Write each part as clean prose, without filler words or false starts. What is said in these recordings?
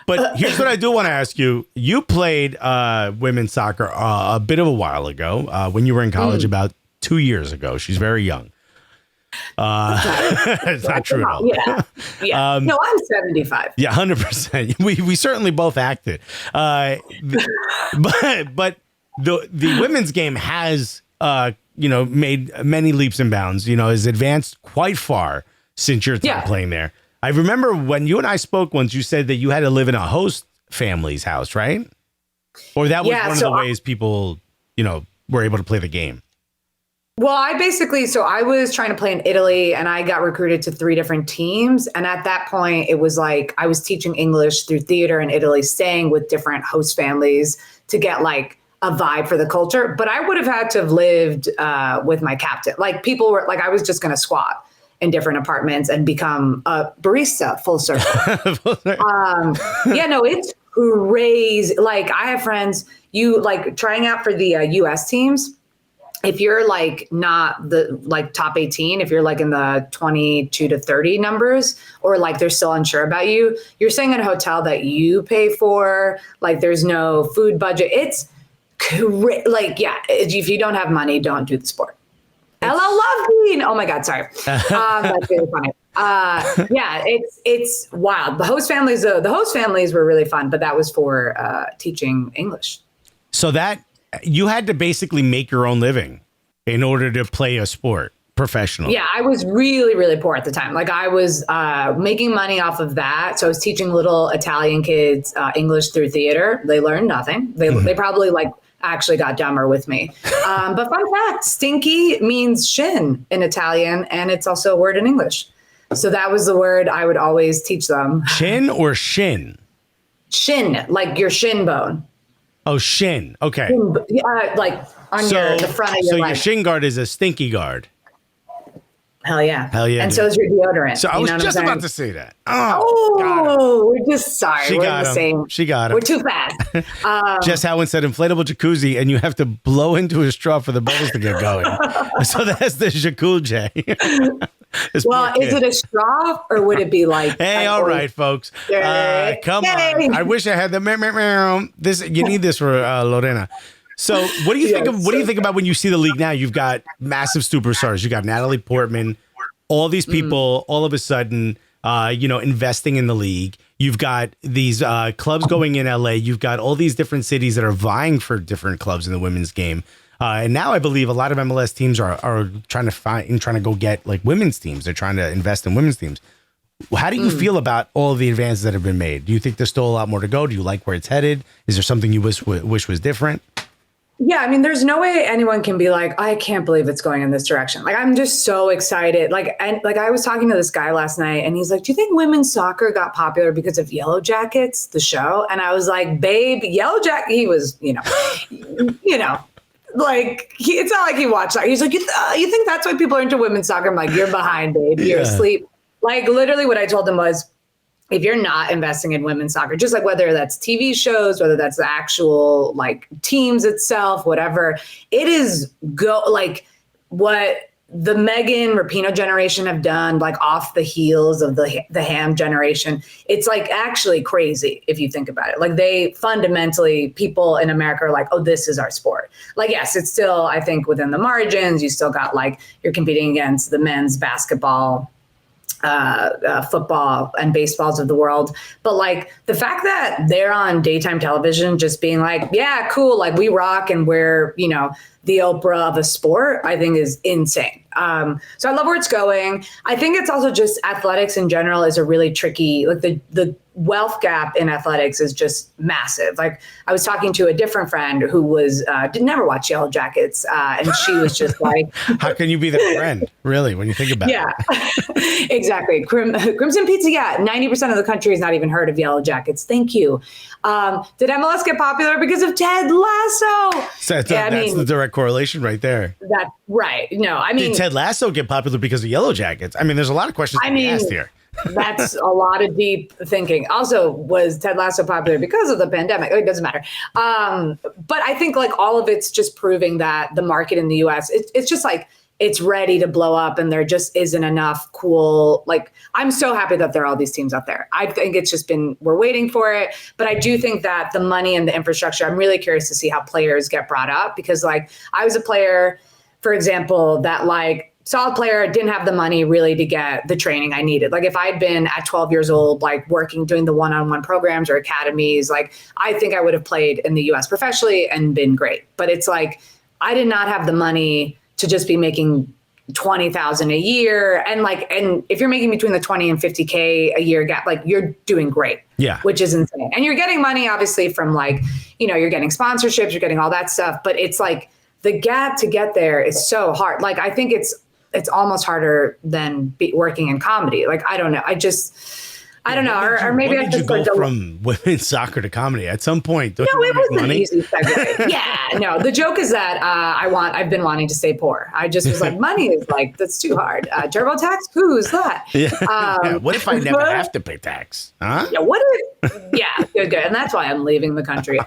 But here's what I do want to ask you. You played women's soccer a bit of a while ago when you were in college about 2 years ago. She's very young. It's not true at all. Yeah. No, I'm 75. Yeah, 100%. We certainly both acted. But the women's game has made many leaps and bounds. Has advanced quite far since your time playing there. I remember when you and I spoke once, you said that you had to live in a host family's house, right? Or that was one of the ways people, were able to play the game. Well, I was trying to play in Italy and I got recruited to 3 different teams. And at that point, it was like I was teaching English through theater in Italy, staying with different host families to get like a vibe for the culture. But I would have had to have lived with my captain. Like people were like, I was just going to squat in different apartments and become a barista full circle. It's crazy. Like I have friends, trying out for the US teams. If you're like not the like top 18, if you're like in the 22 to 30 numbers, or like they're still unsure about you, you're staying in a hotel that you pay for. Like there's no food budget. It's if you don't have money, don't do the sport. Hello, Lovegreen. Oh my God, sorry. That's really funny. It's wild. The host families were really fun, but that was for teaching English. So that you had to basically make your own living in order to play a sport professionally. Yeah, I was really, really poor at the time. Like I was making money off of that. So I was teaching little Italian kids English through theater. They learned nothing. They probably actually got dumber with me. But fun fact, stinky means shin in Italian, and it's also a word in English. So that was the word I would always teach them. Shin or shin? Shin, like your shin bone. Oh, shin. Okay. Like on the front of your leg. So your shin guard is a stinky guard. Hell yeah. And so is your deodorant. So I was just about to say that. We're just sorry. We're the same. She got him. We're too fast. Just how instead inflatable jacuzzi and you have to blow into a straw for the bubbles to get going. So that's the jacuzzi. Well, is it a straw or would it be like? Hey, all right, folks. Come on. I wish I had the this. You need this for Lorena. So what do you think of? What do you think about when you see the league now? You've got massive superstars. You got Natalie Portman. All these people, all of a sudden, investing in the league. You've got these clubs going in LA. You've got all these different cities that are vying for different clubs in the women's game. And now I believe a lot of MLS teams are trying to go get like women's teams. They're trying to invest in women's teams. How do you feel about all of the advances that have been made? Do you think there's still a lot more to go? Do you like where it's headed? Is there something you wish was different? Yeah, I mean, there's no way anyone can be like, I can't believe it's going in this direction. Like, I'm just so excited. I was talking to this guy last night and he's like, do you think women's soccer got popular because of Yellow Jackets, the show? And I was like, babe, Yellow Jacket, he was, like, it's not like he watched that. He's like, you think that's why people are into women's soccer? I'm like, you're behind, babe. You're asleep. Like, literally what I told him was, if you're not investing in women's soccer, just like whether that's TV shows, whether that's the actual like teams itself, whatever, it is like what the Megan Rapinoe generation have done, like off the heels of the Ham generation. It's like actually crazy if you think about it. Like they fundamentally, people in America are like, oh, this is our sport. Like, yes, it's still, I think within the margins, you still got like, you're competing against the men's basketball, football and baseballs of the world. But like the fact that they're on daytime television, just being like, yeah, cool. Like we rock and we're, the Oprah of a sport, I think is insane. So I love where it's going. I think it's also just athletics in general is a really tricky, like the wealth gap in athletics is just massive. Like I was talking to a different friend who was, did never watch Yellow Jackets. And she was just like, how can you be that friend? Really? When you think about it. Exactly. Crimson Pizza. Yeah. 90% of the country has not even heard of Yellow Jackets. Thank you. Did MLS get popular because of Ted Lasso? So that's the direct correlation right there. That's right. No, I mean, did Ted Lasso get popular because of Yellow Jackets? I mean, there's a lot of questions to be asked here. That's a lot of deep thinking. Also, was Ted Lasso popular because of the pandemic? It doesn't matter. But I think like all of it's just proving that the market in the US, it's just like it's ready to blow up and there just isn't enough cool, like, I'm so happy that there are all these teams out there. I think it's just we're waiting for it. But I do think that the money and the infrastructure, I'm really curious to see how players get brought up, because like I was a player, for example, that like solid player, didn't have the money really to get the training I needed. Like if I'd been at 12 years old, like working, doing the one-on-one programs or academies, like I think I would have played in the US professionally and been great. But it's like, I did not have the money to just be making 20,000 a year. And like, and if you're making between the 20 and 50K a year gap, like you're doing great. Yeah. Which is insane. And you're getting money obviously from like, you know, you're getting sponsorships, you're getting all that stuff, but it's like the gap to get there is so hard. Like, I think it's almost harder than working in comedy. Like, I don't know. I don't know. Or maybe I just go from women's soccer to comedy at some point. No, it was an easy segue. Yeah, no. The joke is that I've been wanting to stay poor. I just was like, money is like, that's too hard. TurboTax? Who's that? Yeah. What if I never have to pay tax? Huh? Yeah. Good. And that's why I'm leaving the country.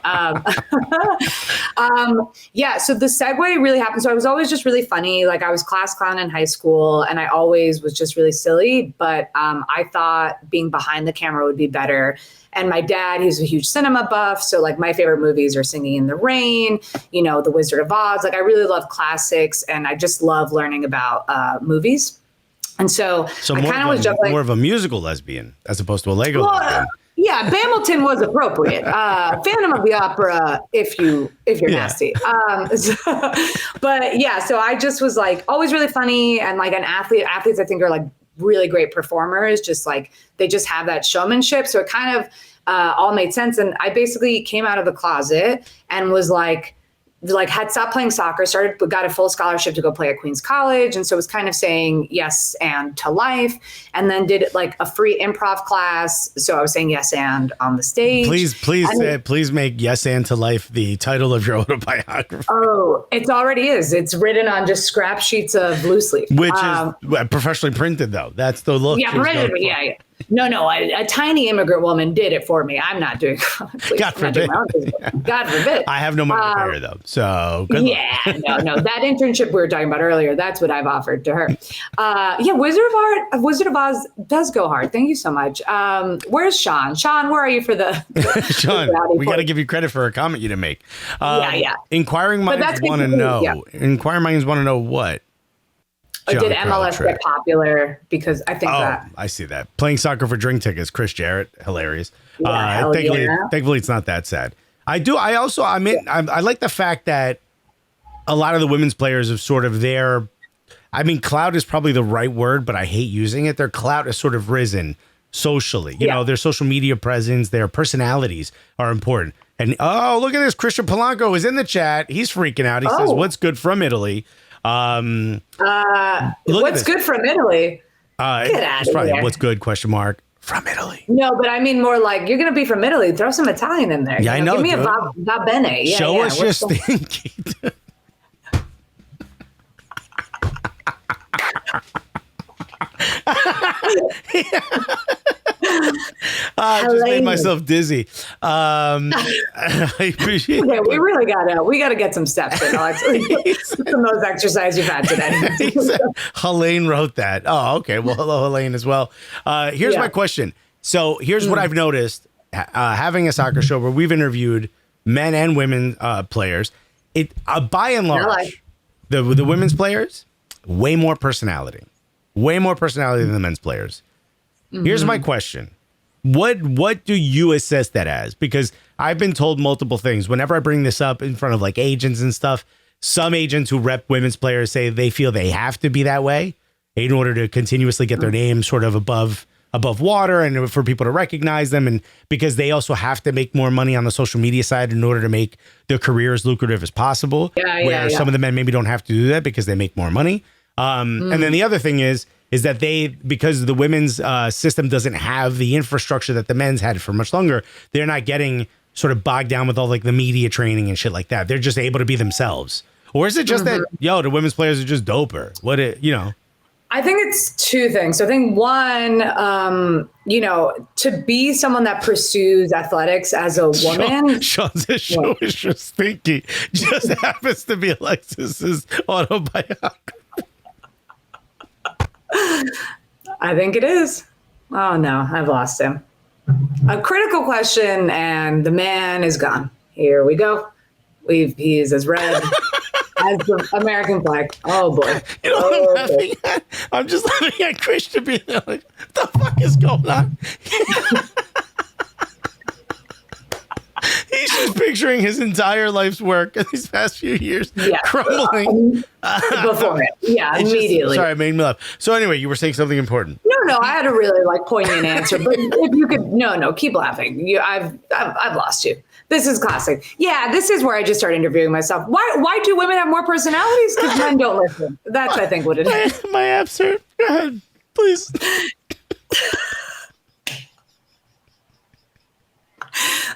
Yeah. So the segue really happened. So I was always just really funny. Like I was class clown in high school and I always was just really silly, but I thought being behind the camera would be better. And my dad, he's a huge cinema buff. So like my favorite movies are Singing in the Rain, you know, The Wizard of Oz. Like I really love classics and I just love learning about movies. And so I kind of was just like, more of a musical lesbian as opposed to a Lego lesbian. Yeah, Bamilton was appropriate. Phantom of the Opera, if you're nasty. But yeah, so I just was like always really funny and like an athlete. Athletes, I think, are like really great performers. Just like they just have that showmanship. So it kind of all made sense. And I basically came out of the closet and was like had stopped playing soccer, got a full scholarship to go play at Queens College. And so it was kind of saying yes and to life, and then did like a free improv class. So I was saying yes and on the stage. Please make Yes and to Life the title of your autobiography. Oh, it already is. It's written on just scrap sheets of loose leaf. Which is professionally printed though. That's the look. Yeah, printed. Yeah. No, a tiny immigrant woman did it for me. I'm not doing it. God forbid. God forbid. I have no money to pay her though. So good luck. No. That internship we were talking about earlier, that's what I've offered to her. Wizard of Oz does go hard. Thank you so much. Where's Sean? Sean, where are you for the Sean, we got to give you credit for a comment you didn't make. Inquiring minds want to know. Yeah. Inquiring minds want to know what? Did MLS get popular? Because I think that. I see that. Playing soccer for drink tickets. Chris Jarrett. Hilarious. Thankfully, it's not that sad. I like the fact that a lot of the women's players have sort of clout is probably the right word, but I hate using it. Their clout has sort of risen socially. You know, their social media presence, their personalities are important. And look at this. Christian Polanco is in the chat. He's freaking out. He says, "What's good from Italy?" What's good from Italy? Get out of here. What's good? ? From Italy. No, but I mean more like you're gonna be from Italy. Throw some Italian in there. Yeah, I know. Give me a va bene. Yeah, show us your stinky. Just made myself dizzy. I appreciate it. We gotta get some steps in, Alex. Some of those exercises you've had today. Helene wrote that. Oh, okay. Well, hello, Helene, as well. Here's my question. So here's what I've noticed having a soccer show where we've interviewed men and women players. By and large, the women's players, way more personality than the men's players. Here's my question. What do you assess that as? Because I've been told multiple things. Whenever I bring this up in front of like agents and stuff, some agents who rep women's players say they feel they have to be that way in order to continuously get their name sort of above water and for people to recognize them. And because they also have to make more money on the social media side in order to make their career as lucrative as possible. Some of the men maybe don't have to do that because they make more money. And then the other thing is that because the women's system doesn't have the infrastructure that the men's had for much longer, they're not getting sort of bogged down with all like the media training and shit like that. They're just able to be themselves. Or is it just that, the women's players are just doper? I think it's two things. So I think one, to be someone that pursues athletics as a woman. Sean's show is just stinky. Just happens to be Alexis's autobiography. I think it is. Oh no, I've lost him. A critical question, and the man is gone. Here we go. He is as red as the American flag. Oh boy. You know what I'm laughing at? I'm just laughing at Christian being there like, what the fuck is going on? He's just picturing his entire life's work in these past few years crumbling. Before it. Yeah, immediately. Sorry, I made me laugh. So anyway, you were saying something important. No, I had a really poignant answer, but if you could, no, keep laughing. I've lost you. This is classic. Yeah, this is where I just started interviewing myself. Why do women have more personalities? Because men don't listen. That's, I think, what it is. My abs hurt. Go ahead, please.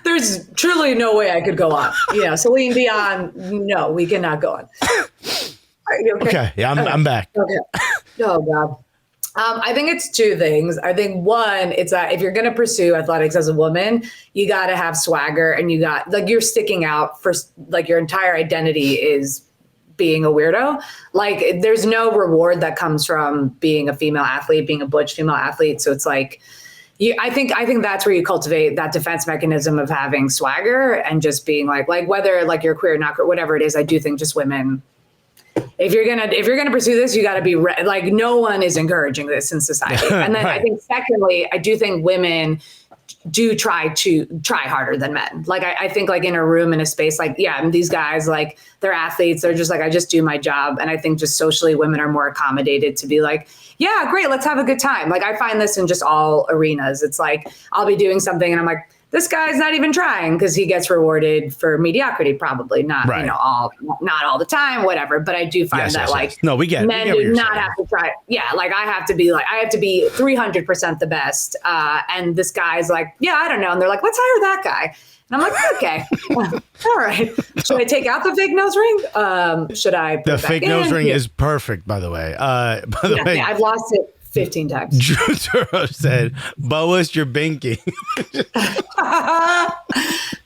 There's truly no way I could go on. Celine Dion, no, we cannot go on. Are you okay? Okay, yeah, I'm back. Okay. Oh, God. I think it's two things. I think one, it's that if you're going to pursue athletics as a woman, you got to have swagger, and you got you're sticking out for your entire identity is being a weirdo. There's no reward that comes from being a female athlete, being a butch female athlete. So it's I think that's where you cultivate that defense mechanism of having swagger and just being whether you're queer or not queer, whatever it is. I do think just women, if you're gonna pursue this, you got to be no one is encouraging this in society. And then right. I think secondly, I do think women do try harder than men. I think in a room, in a space, these guys, they're athletes. They're just I just do my job. And I think just socially women are more accommodated to be yeah, great. Let's have a good time. I find this in just all arenas. It's I'll be doing something and I'm this guy's not even trying, because he gets rewarded for mediocrity, probably not, right. Not all the time, whatever. But I do find that no, we get men do not have to try. Yeah. I have to be 300% the best. And this guy's yeah, I don't know. And they're let's hire that guy. And I'm okay, all right. Should I take out the fake nose ring? Should I put the fake nose ring is perfect, by the way. Yeah, I've lost it 15 times. Drew Turo said, Boas, you're binky.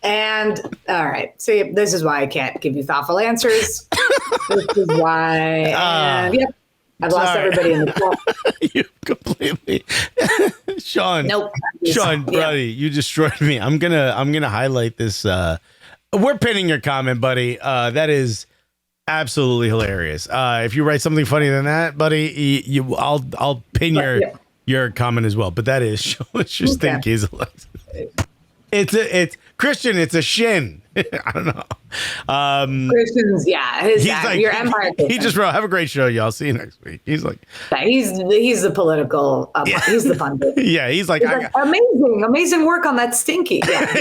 And all right. See, this is why I can't give you thoughtful answers. This is why. Yep. I've lost everybody in the club. You completely. Sean. Nope. Sean, buddy, you destroyed me. I'm gonna highlight this. We're pinning your comment, buddy. That is absolutely hilarious. If you write something funnier than that, buddy, I'll pin your comment as well. But that is just think he's it's Christian. It's a shin. I don't know. Christian's, your empire. He just wrote, "Have a great show, y'all. See you next week." He's he's the political. He's the pundit. Yeah, he's amazing work on that stinky. Yeah,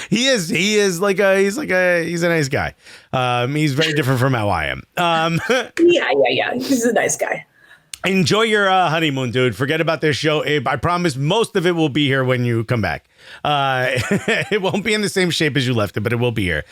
He is he's a nice guy. He's very different from how I am. Yeah. He's a nice guy. Enjoy your honeymoon, dude. Forget about this show, Abe. I promise most of it will be here when you come back. It won't be in the same shape as you left it, but it will be here.